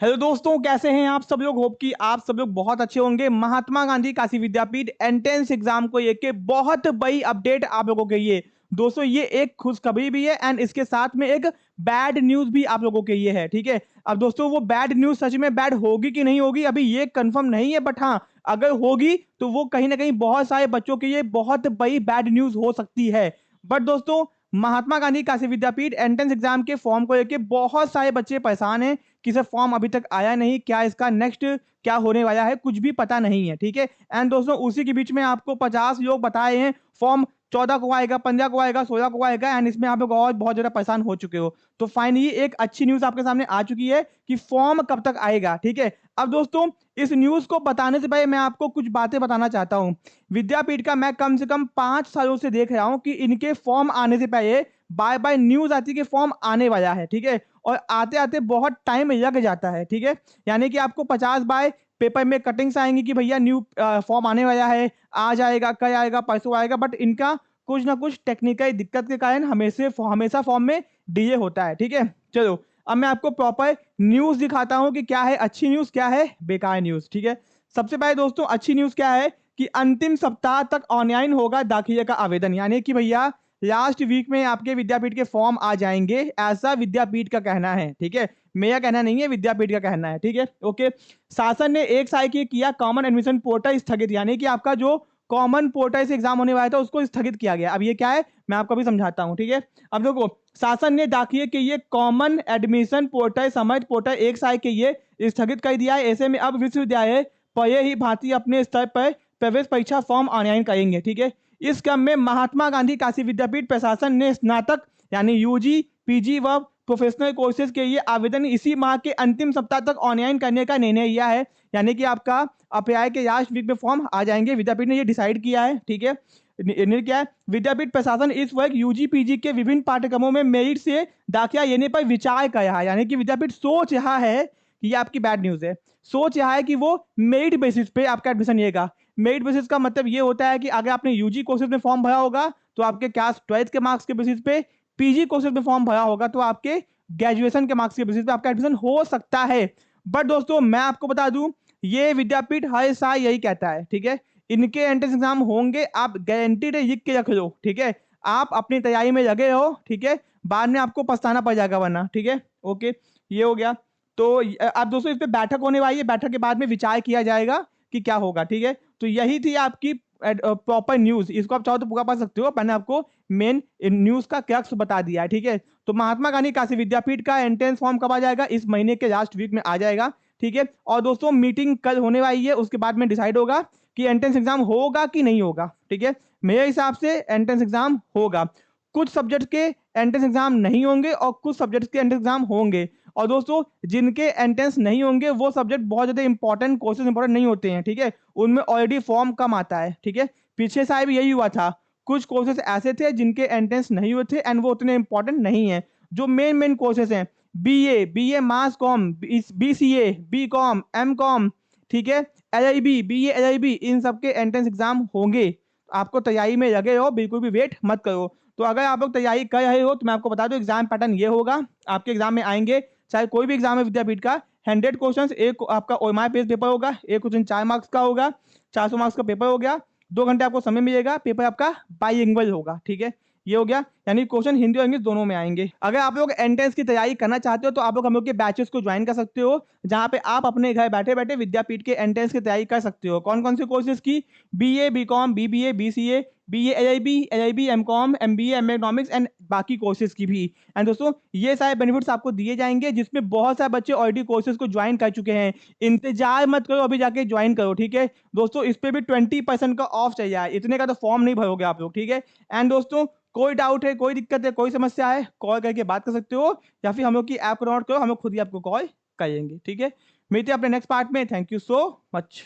Hello दोस्तों, कैसे हैं आप सब लोग। होप कि आप सब लोग बहुत अच्छे होंगे। महात्मा गांधी काशी विद्यापीठ एंट्रेंस एग्जाम को लेके बहुत बड़ी अपडेट आप लोगों के लिए। दोस्तों ये एक खुशखबरी भी है एंड इसके साथ में एक बैड न्यूज भी आप लोगों के लिए है। ठीक है, अब दोस्तों वो बैड न्यूज सच में बैड होगी कि नहीं होगी अभी ये कंफर्म नहीं है, बट हाँ अगर होगी तो वो कहीं ना कहीं बहुत सारे बच्चों के लिए बहुत बड़ी बैड न्यूज हो सकती है। बट दोस्तों महात्मा गांधी काशी विद्यापीठ एंट्रेंस एग्जाम के फॉर्म को लेकर बहुत सारे बच्चे परेशान हैं कि सर फॉर्म अभी तक आया नहीं, क्या इसका नेक्स्ट क्या होने वाला है, कुछ भी पता नहीं है। ठीक है, एंड दोस्तों उसी के बीच में आपको 50 लोग बताए हैं फॉर्म 14 को आएगा, 15 को आएगा, 16 को आएगा, एंड इसमें आप लोग और बहुत ज्यादा परेशान हो चुके हो। तो फाइनली एक अच्छी न्यूज आपके सामने आ चुकी है कि फॉर्म कब तक आएगा। ठीक है, अब दोस्तों इस न्यूज को बताने से पहले मैं आपको कुछ बातें बताना चाहता हूं। विद्यापीठ का मैं कम से कम 5 सालों से देख रहा हूं कि इनके फॉर्म आने से पहले बाय बाय न्यूज आती है कि फॉर्म आने वाला है। ठीक है, और आते आते बहुत टाइम लग जाता है। ठीक है, यानी कि आपको 50 बाय पेपर में कटिंग्स आएंगी कि भैया न्यू फॉर्म आने वाला है, आ जाएगा, कल आएगा, परसों आएगा, बट इनका कुछ ना कुछ टेक्निकल दिक्कत के कारण हमेशा फॉर्म में डिले होता है। ठीक है, चलो अब मैं आपको प्रॉपर न्यूज दिखाता हूं कि क्या है अच्छी न्यूज, क्या है बेकार न्यूज। ठीक है, सबसे पहले दोस्तों अच्छी न्यूज क्या है कि अंतिम सप्ताह तक ऑनलाइन होगा दाखिले का आवेदन, यानी कि भैया लास्ट वीक में आपके विद्यापीठ के फॉर्म आ जाएंगे, ऐसा विद्यापीठ का कहना है। ठीक है, मेरा कहना नहीं है, विद्यापीठ का कहना है। ठीक है, ओके। शासन ने एक साल के किया कॉमन एडमिशन पोर्टल स्थगित, यानी कि आपका जो कॉमन पोर्टल से एग्जाम होने वाला था उसको स्थगित किया गया। अब ये क्या है मैं आपको अभी समझाता हूँ। ठीक है, अब देखो शासन ने दाखिले के ये कॉमन एडमिशन पोर्टल समझ पोर्टल एक साल के ये स्थगित कर दिया है। ऐसे में अब विश्वविद्यालय पहले ही भांति अपने स्तर पर प्रवेश परीक्षा फॉर्म ऑनलाइन करेंगे। ठीक है, इस क्रम में महात्मा गांधी काशी विद्यापीठ प्रशासन ने स्नातक यानी यूजी, पीजी व प्रोफेशनल कोर्सेज के लिए आवेदन इसी माह के अंतिम सप्ताह तक ऑनलाइन करने का निर्णय लिया है, यानी कि आपका अप्रैल के लास्ट वीक में फॉर्म आ जाएंगे। विद्यापीठ ने ये डिसाइड किया है। ठीक है, निर्णय क्या है, विद्यापीठ प्रशासन इस वर्ग यूजी पीजी के विभिन्न पाठ्यक्रमों में मेरिट से दाखिला लेने पर विचार कर रहा है, यानी कि विद्यापीठ सोच रहा है कि ये आपकी बैड न्यूज है, सोच रहा है कि वो मेरिट बेसिस पे आपका एडमिशन लेगा। मेरिट बेसिस का मतलब ये होता है कि अगर आपने यूजी कोर्सेज में फॉर्म भरा होगा तो आपके क्लास 12th के मार्क्स के बेसिस पे, पीजी कोर्सेज में फॉर्म भरा होगा तो आपके ग्रेजुएशन के मार्क्स के बेसिस पे आपका एडमिशन हो सकता है। बट दोस्तों मैं आपको बता दूं ये विद्यापीठ हर साल यही कहता है। ठीक है, इनके एंट्रेंस एग्जाम होंगे, आप गारंटीड लिख के रख लो। ठीक है, आप अपनी तैयारी में लगे रहो। ठीक है, बाद में आपको पछताना पड़ जाएगा वरना। ठीक है, ओके, ये हो गया। तो अब दोस्तों इस पे बैठक होने वाली है, बैठक के बाद में विचार किया जाएगा कि क्या होगा। ठीक है, तो यही थी आपकी प्रॉपर न्यूज। इसको आप चाहो तो पूरा पढ़ सकते हो, मैंने आपको मेन न्यूज का क्रक्स बता दिया है। ठीक है, तो महात्मा गांधी काशी विद्यापीठ का एंट्रेंस फॉर्म कब आ जाएगा, इस महीने के लास्ट वीक में आ जाएगा। ठीक है, और दोस्तों मीटिंग कल होने वाली है, उसके बाद में डिसाइड होगा कि एंट्रेंस एग्जाम होगा कि नहीं होगा। ठीक है, मेरे हिसाब से एंट्रेंस एग्जाम होगा। कुछ सब्जेक्ट के एंट्रेंस एग्जाम नहीं होंगे और कुछ सब्जेक्ट के एंट्रेंस एग्जाम होंगे। और दोस्तों जिनके एंट्रेंस नहीं होंगे वो सब्जेक्ट बहुत ज्यादा इंपॉर्टेंट, कोर्सेज इंपॉर्टेंट नहीं होते हैं। ठीक है, उनमें ऑलरेडी फॉर्म कम आता है। ठीक है, पीछे साल भी यही हुआ था, कुछ कोर्सेज ऐसे थे जिनके एंट्रेंस नहीं हुए थे एंड वो उतने इंपॉर्टेंट नहीं है। जो मेन कोर्सेज हैं, बी ए मास कॉम, BCA, B.Com, M.Com, ठीक है, LLB, इन सब के एंट्रेंस एग्जाम होंगे। आपको तैयारी में लगे हो, बिल्कुल भी वेट मत करो। तो अगर आप लोग तैयारी कर रहे हो तो मैं आपको बता दूं एग्जाम पैटर्न ये होगा, आपके एग्जाम में आएंगे चाहे कोई भी एग्जाम है विद्यापीठ का, 100 क्वेश्चन, एक आपका ओएमआर पेज पेपर होगा, एक क्वेश्चन 4 मार्क्स का होगा, 400 मार्क्स का पेपर हो गया, 2 घंटे आपको समय मिलेगा, पेपर आपका बाईलिंगुअल होगा। ठीक है, ये हो गया, यानी क्वेश्चन हिंदी और इंग्लिश दोनों में आएंगे। अगर आप लोग एंट्रेंस की तैयारी करना चाहते हो तो आप लोग हम लोग के बैचेस को ज्वाइन कर सकते हो, जहां पे आप अपने घर बैठे बैठे विद्यापीठ के एंट्रेंस की तैयारी कर सकते हो। कौन कौन से कोर्सेज की, BA, B.Com, BBA, BCA, BA, LLB, M.Com, MBA, MA economics and बाकी कोर्सेज की भी। एंड दोस्तों ये सारे बेनिफिट्स आपको दिए जाएंगे, जिसमें बहुत सारे बच्चे ऑलरेडी कोर्सेज को ज्वाइन कर चुके हैं। इंतजार मत करो, अभी जाके ज्वाइन करो। ठीक है दोस्तों, इस पे भी 20% का ऑफ चाहिए, इतने का तो फॉर्म नहीं भरोगे आप लोग। ठीक है, एंड दोस्तों कोई डाउट है, कोई दिक्कत है, कोई समस्या है, कॉल करके बात कर सकते हो, या फिर हम लोग की ऐप को डाउनलोड करो, हम लोग खुद ही आपको कॉल करेंगे। ठीक है, मिलते हैं अपने नेक्स्ट पार्ट में। Thank you so much.